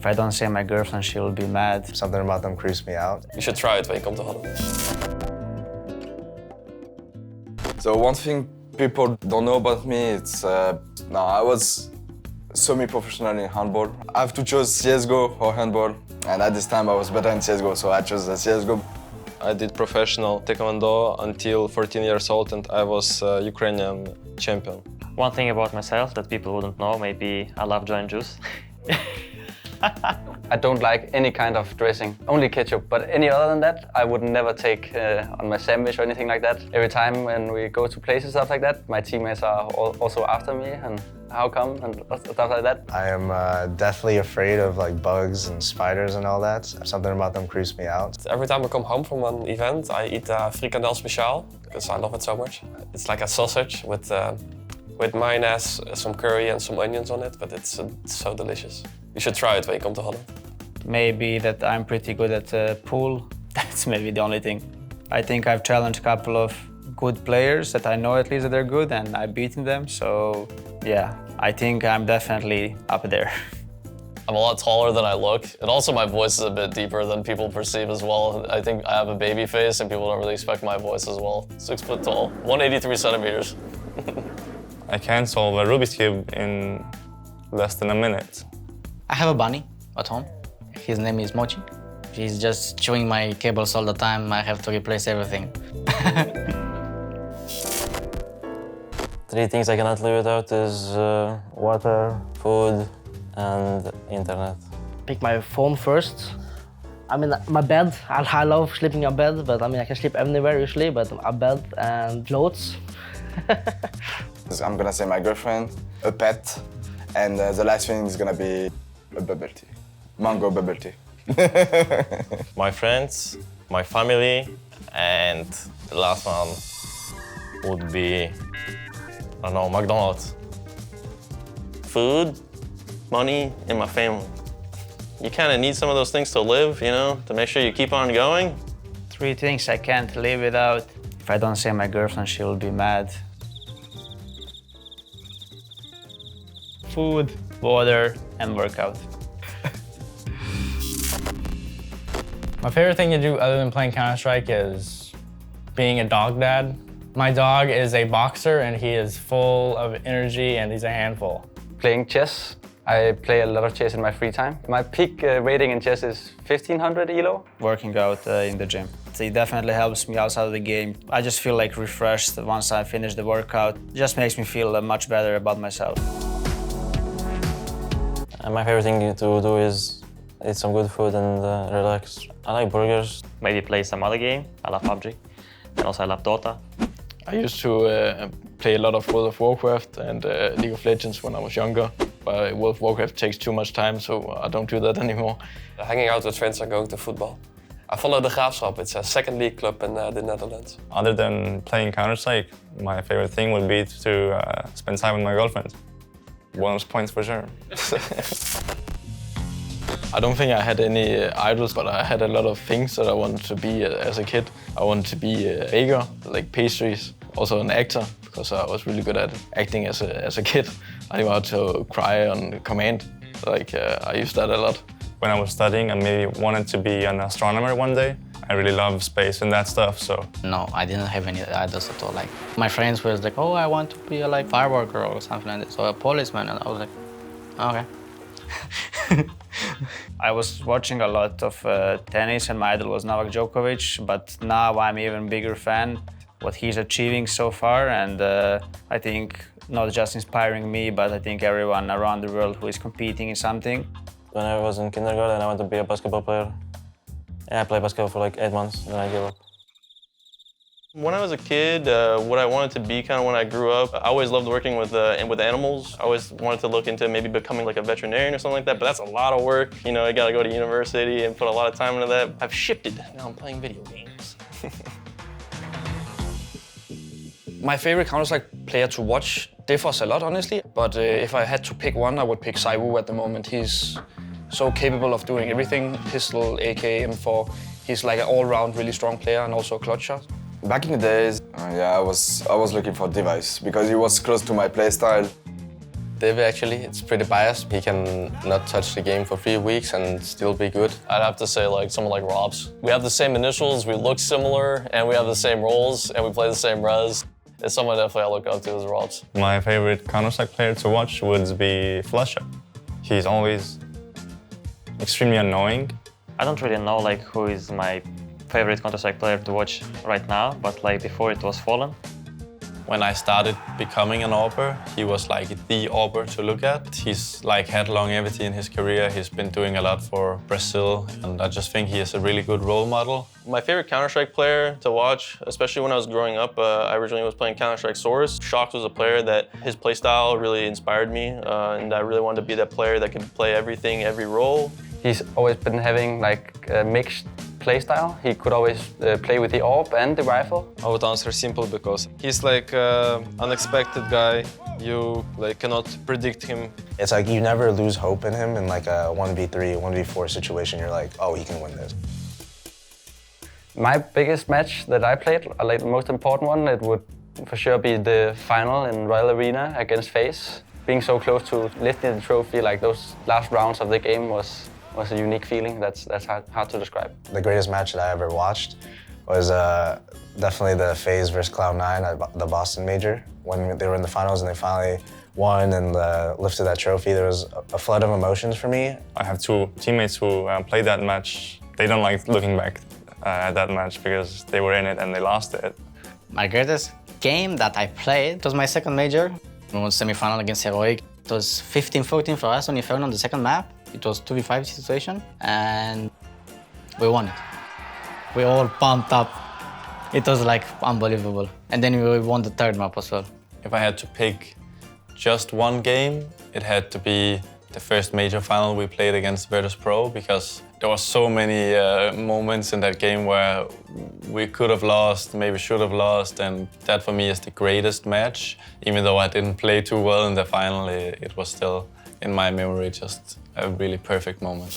If I don't say my girlfriend, she'll be mad. Something about them creeps me out. You should try it when you come to Holland. So one thing people don't know about me, it's I was semi-professional in handball. I have to choose CSGO or handball, and at this time I was better in CSGO, so I chose the CSGO. I did professional taekwondo until 14 years old, and I was Ukrainian champion. One thing about myself that people wouldn't know, maybe I love sjuush. I don't like any kind of dressing, only ketchup. But any other than that, I would never take on my sandwich or anything like that. Every time when we go to places, stuff like that, my teammates are also after me and how come and stuff like that. I am deathly afraid of like bugs and spiders and all that. Something about them creeps me out. Every time I come home from an event, I eat frikandel speciaal because I love it so much. It's like a sausage with mayonnaise, some curry and some onions on it, but it's so delicious. You should try it when you come to Holland. Maybe that I'm pretty good at pool. That's maybe the only thing. I think I've challenged a couple of good players that I know at least that they're good and I've beaten them. So yeah, I think I'm definitely up there. I'm a lot taller than I look, and also my voice is a bit deeper than people perceive as well. I think I have a baby face and people don't really expect my voice as well. 6 foot tall, 183 centimeters. I can solve a Rubik's Cube in less than a minute. I have a bunny at home. His name is Mochi. He's just chewing my cables all the time. I have to replace everything. 3 things I cannot live without is water, food, and internet. Pick my phone first. I mean, my bed. I love sleeping in bed, but I mean, I can sleep anywhere usually, but a bed and clothes. I'm gonna say my girlfriend, a pet, and the last thing is gonna be a bubble tea. Mango bubble tea. My friends, my family, and the last one would be, I don't know, McDonald's. Food, money, and my family. You kind of need some of those things to live, you know, to make sure you keep on going. 3 things I can't live without. If I don't say my girlfriend, she'll be mad. Food, water, and workout. My favorite thing to do other than playing Counter-Strike is being a dog dad. My dog is a boxer and he is full of energy and he's a handful. Playing chess. I play a lot of chess in my free time. My peak rating in chess is 1500 ELO. Working out in the gym. It definitely helps me outside of the game. I just feel like refreshed once I finish the workout. It just makes me feel much better about myself. And my favorite thing to do is eat some good food and relax. I like burgers. Maybe play some other game. I love PUBG. And also I love Dota. I used to play a lot of World of Warcraft and League of Legends when I was younger. But World of Warcraft takes too much time, so I don't do that anymore. Hanging out with friends and going to football. I follow the Graafschap. It's a second league club in the Netherlands. Other than playing Counter-Strike, my favorite thing would be to spend time with my girlfriend. Bonus points for sure. I don't think I had any idols, but I had a lot of things that I wanted to be as a kid. I wanted to be a baker, like pastries, also an actor, because I was really good at acting as a kid. I knew how to cry on command, like I used that a lot. When I was studying, I maybe wanted to be an astronomer one day. I really love space and that stuff, so. No, I didn't have any idols at all. Like, my friends were like, oh, I want to be a like fireworker or something like that, so a policeman, and I was like, okay. I was watching a lot of tennis and my idol was Novak Djokovic, but now I'm even bigger fan what he's achieving so far, and I think not just inspiring me, but I think everyone around the world who is competing in something. When I was in kindergarten, I wanted to be a basketball player. Yeah, I played basketball for like 8 months, and then I gave up. When I was a kid, what I wanted to be kind of when I grew up, I always loved working with animals. I always wanted to look into maybe becoming like a veterinarian or something like that, but that's a lot of work. You know, I gotta go to university and put a lot of time into that. I've shifted, now I'm playing video games. My favorite Counter-Strike player to watch differs a lot, honestly, but if I had to pick one, I would pick ZywOo at the moment. He's so capable of doing everything, pistol, AK, M4. He's like an all-round really strong player and also a clutch shot. Back in the days, I was looking for device because it was close to my playstyle. Div actually. It's pretty biased. He can not touch the game for 3 weeks and still be good. I'd have to say like someone like ropz. We have the same initials, we look similar, and we have the same roles, and we play the same res. It's someone definitely I look up to as ropz. My favorite Counter-Strike player to watch would be FASHR. He's always extremely annoying. I don't really know like who is my favorite Counter-Strike player to watch right now, but like before it was Fallen. When I started becoming an AWPer, he was like the AWPer to look at. He's like had longevity in his career. He's been doing a lot for Brazil, and I just think he is a really good role model. My favorite Counter-Strike player to watch, especially when I was growing up, I originally was playing Counter-Strike Source. Shox was a player that his playstyle really inspired me, and I really wanted to be that player that could play everything, every role. He's always been having like a mixed playstyle. He could always play with the AWP and the rifle. I would answer simple because he's like unexpected guy. You like cannot predict him. It's like you never lose hope in him in like a 1v3, 1v4 situation. You're like, oh, he can win this. My biggest match that I played, like the most important one, it would for sure be the final in Royal Arena against FaZe. Being so close to lifting the trophy, like those last rounds of the game was a unique feeling. That's hard to describe. The greatest match that I ever watched was definitely the FaZe versus Cloud9 at the Boston Major. When they were in the finals and they finally won and lifted that trophy, there was a flood of emotions for me. I have two teammates who played that match. They don't like looking back at that match because they were in it and they lost it. My greatest game that I played, it was my second major. We won semi-final against Heroic. It was 15-14 for us on Inferno on the second map. It was 2v5 situation, and we won it. We all pumped up. It was like unbelievable. And then we won the third map as well. If I had to pick just one game, it had to be the first major final we played against Virtus.pro, because there were so many moments in that game where we could have lost, maybe should have lost, and that for me is the greatest match. Even though I didn't play too well in the final, it was still in my memory just a really perfect moment.